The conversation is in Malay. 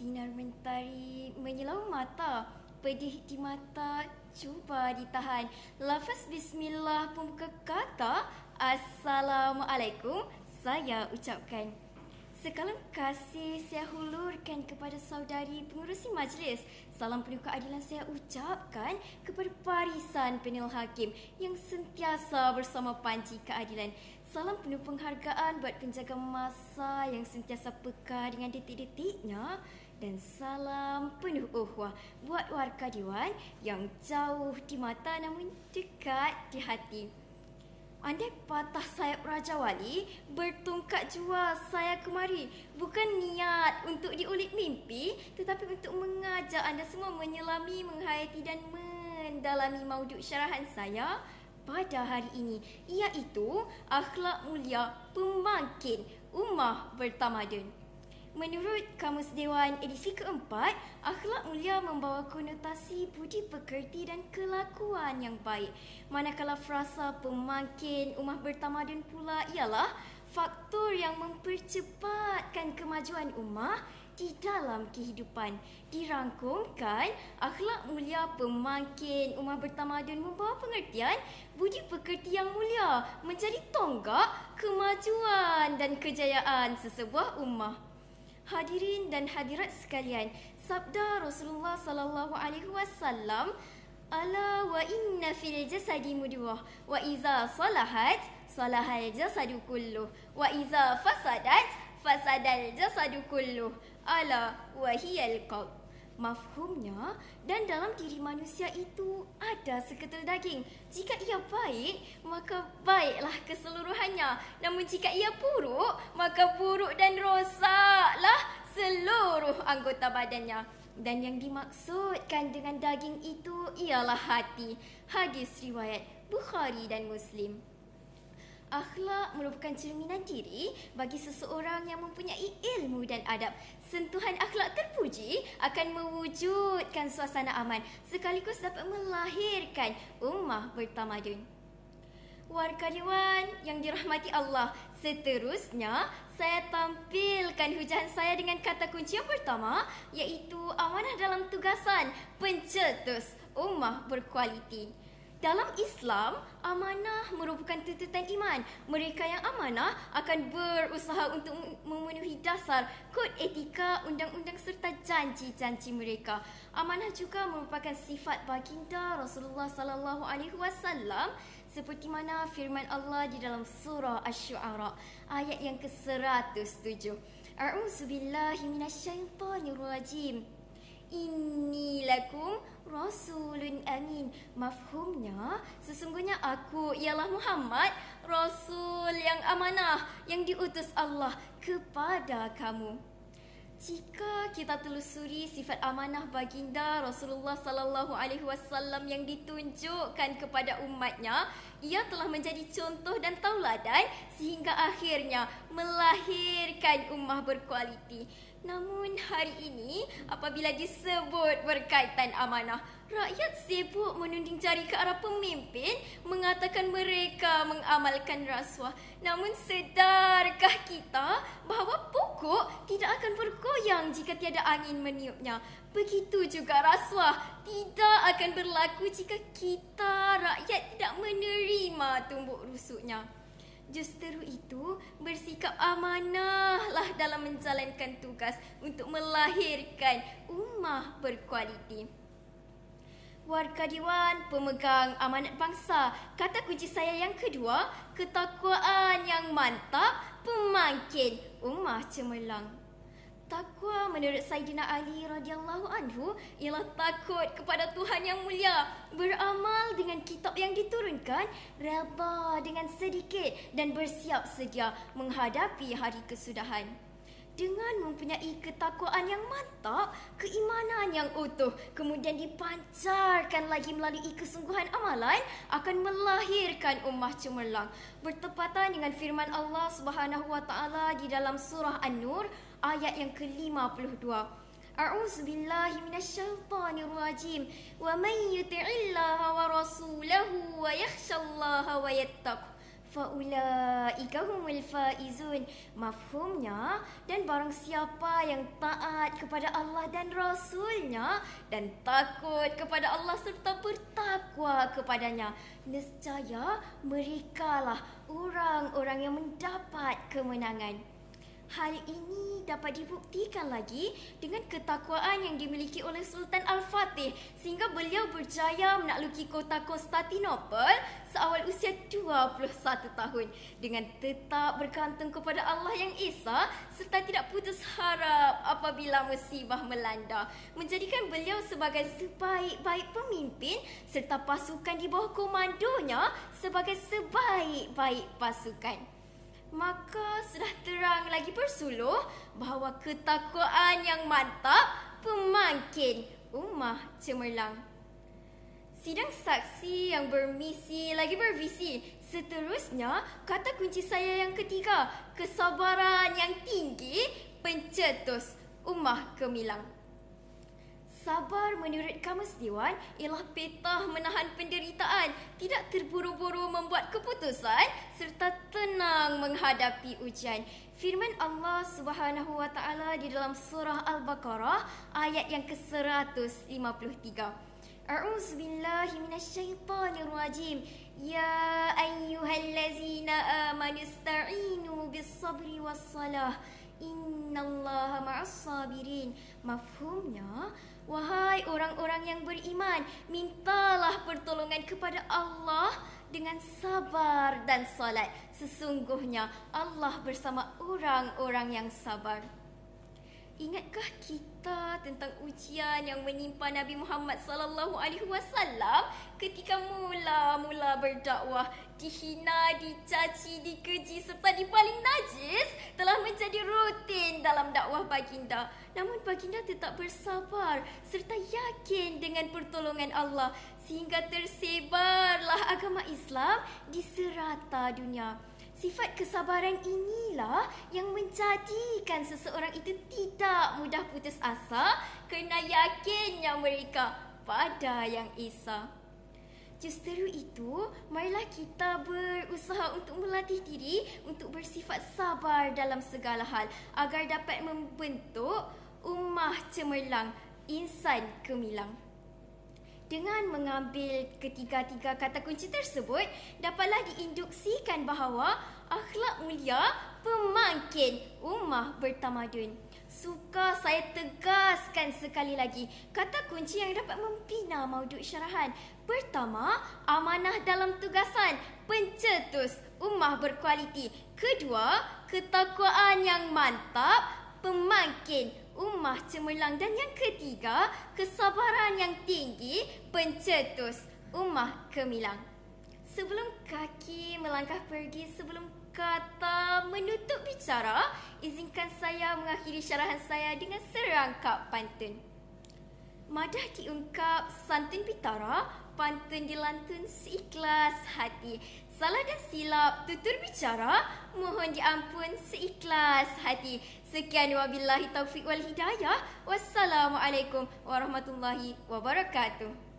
Sinar mentari menyelau mata, pedih di mata cuba ditahan. Lafaz bismillah pembuka kata, Assalamualaikum saya ucapkan. Sekalam kasih saya hulurkan kepada saudari pengurusi majlis. Salam penuh keadilan saya ucapkan kepada barisan panel hakim yang sentiasa bersama panci keadilan. Salam penuh penghargaan buat penjaga masa yang sentiasa peka dengan detik-detiknya. Dan salam penuh uhwah buat warga Dewan yang jauh di mata namun dekat di hati. Andai patah sayap Raja Wali, bertungkat jua saya kemari. Bukan niat untuk diulik mimpi, tetapi untuk mengajak anda semua menyelami, menghayati dan mendalami mauduk syarahan saya pada hari ini, iaitu akhlak mulia pembangkit ummah bertamadun. Menurut Kamus Dewan edisi keempat, akhlak mulia membawa konotasi budi pekerti dan kelakuan yang baik. Manakala frasa pemangkin ummah bertamadun pula ialah faktor yang mempercepatkan kemajuan ummah di dalam kehidupan. Dirangkumkan, akhlak mulia pemangkin ummah bertamadun membawa pengertian budi pekerti yang mulia menjadi tonggak kemajuan dan kejayaan sesebuah ummah. Hadirin dan hadirat sekalian, sabda Rasulullah sallallahu alaihi wasallam, ala wa inna fil jasadi mudghah wa iza salahat salahal jasadu kulluh wa iza fasadat fasadal jasadu kulluh ala wa hiyal qalb. Mafhumnya, dan dalam diri manusia itu ada seketul daging. Jika ia baik, maka baiklah keseluruhannya. Namun jika ia buruk, maka buruk dan rosaklah seluruh anggota badannya. Dan yang dimaksudkan dengan daging itu ialah hati. Hadis riwayat Bukhari dan Muslim. Akhlak merupakan cerminan diri bagi seseorang yang mempunyai ilmu dan adab. Sentuhan akhlak terpuji akan mewujudkan suasana aman sekaligus dapat melahirkan ummah bertamadun. Warga Dewan yang dirahmati Allah, seterusnya saya tampilkan hujahan saya dengan kata kunci yang pertama, iaitu amanah dalam tugasan pencetus ummah berkualiti. Dalam Islam, amanah merupakan tuntutan iman. Mereka yang amanah akan berusaha untuk memenuhi dasar kod etika, undang-undang serta janji-janji mereka. Amanah juga merupakan sifat baginda Rasulullah sallallahu alaihi wasallam seperti mana firman Allah di dalam surah Asy-Syu'ara ayat yang ke-107. A'udzubillahi minasyaitonirrajim. Inni lakum rasulun amin. Mafhumnya, sesungguhnya aku ialah Muhammad, Rasul yang amanah yang diutus Allah kepada kamu. Jika kita telusuri sifat amanah baginda Rasulullah sallallahu alaihi wasallam yang ditunjukkan kepada umatnya, ia telah menjadi contoh dan tauladan sehingga akhirnya melahirkan ummah berkualiti. Namun hari ini, apabila disebut berkaitan amanah, rakyat sibuk menunding jari ke arah pemimpin, mengatakan mereka mengamalkan rasuah. Namun sedarkah kita bahawa pokok tidak akan bergoyang jika tiada angin meniupnya? Begitu juga rasuah tidak akan berlaku jika kita, rakyat, tidak menerima tumbuk rusuknya. Justru itu, bersikap amanahlah dalam menjalankan tugas untuk melahirkan ummah berkualiti. Warga Dewan pemegang amanat bangsa, kata kunci saya yang kedua, ketakwaan yang mantap, pemangkin ummah cemerlang. Takwa menurut Sayyidina Ali radhiyallahu anhu ialah takut kepada Tuhan yang mulia, beramal dengan kitab yang diturunkan, redha dengan sedikit dan bersiap sedia menghadapi hari kesudahan. Dengan mempunyai ketakwaan yang mantap, keimanan yang utuh, kemudian dipancarkan lagi melalui kesungguhan amalan, akan melahirkan ummah cemerlang. Bertepatan dengan firman Allah Subhanahu wa taala di dalam surah An-Nur ayat yang ke-52. A'udzubillahi minasyaitonirrajim. Wa may yuti'illaha wa rasulahu wa yakhshallaha wa yattaqu faulaika humul faizun. Mafhumnya, dan barang siapa yang taat kepada Allah dan Rasulnya dan takut kepada Allah serta bertakwa kepadanya, nescaya merekalah orang-orang yang mendapat kemenangan. Hal ini dapat dibuktikan lagi dengan ketakwaan yang dimiliki oleh Sultan Al-Fatih sehingga beliau berjaya menakluki kota Konstantinopel seawal usia 21 tahun dengan tetap bergantung kepada Allah yang Esa serta tidak putus harap apabila musibah melanda, menjadikan beliau sebagai sebaik-baik pemimpin serta pasukan di bawah komandonya sebagai sebaik-baik pasukan. Maka sudah terang lagi bersuluh bahawa ketakwaan yang mantap pemangkin ummah cemerlang. Sidang saksi yang bermisi lagi bervisi. Seterusnya, kata kunci saya yang ketiga, kesabaran yang tinggi pencetus ummah gemilang. Sabar menurut Kamus Dewan ialah petah menahan penderitaan, tidak terburu-buru membuat keputusan serta tenang menghadapi ujian. Firman Allah Subhanahu wa taala di dalam surah Al-Baqarah ayat yang ke-153. A'udzu billahi minasyaitonir rajim. Ya ayyuhallazina amanu ista'inu bis-sabri was-salah. Innallaha ma'as sabirin. Mafhumnya, wahai orang-orang yang beriman, mintalah pertolongan kepada Allah dengan sabar dan salat. Sesungguhnya Allah bersama orang-orang yang sabar. Ingatkah kita tentang ujian yang menimpa Nabi Muhammad sallallahu alaihi wasallam ketika mula-mula berdakwah, dihina, dicaci, dikeji serta dipaling najis telah menjadi rutin dalam dakwah baginda. Namun baginda tetap bersabar serta yakin dengan pertolongan Allah sehingga tersebarlah agama Islam di serata dunia. Sifat kesabaran inilah yang menjadikan seseorang itu tidak mudah putus asa kerana yakinnya mereka pada Yang Esa. Justeru itu, marilah kita berusaha untuk melatih diri untuk bersifat sabar dalam segala hal agar dapat membentuk ummah cemerlang, insan gemilang. Dengan mengambil ketiga-tiga kata kunci tersebut, dapatlah diinduksikan bahawa akhlak mulia pemangkin ummah bertamadun. Suka saya tegaskan sekali lagi kata kunci yang dapat membina mauduk syarahan. Pertama, amanah dalam tugasan, pencetus ummah berkualiti. Kedua, ketakwaan yang mantap, pemangkin ummah cemerlang. Dan yang ketiga, kesabaran yang tinggi, pencetus ummah gemilang. Sebelum kaki melangkah pergi, sebelum kata menutup bicara, izinkan saya mengakhiri syarahan saya dengan serangkap pantun. Madah diungkap, santun bitara, pantun dilantun seikhlas hati. Salah dan silap tutur bicara, mohon diampun seikhlas hati. Sekian wabillahi taufiq wal hidayah. Wassalamualaikum warahmatullahi wabarakatuh.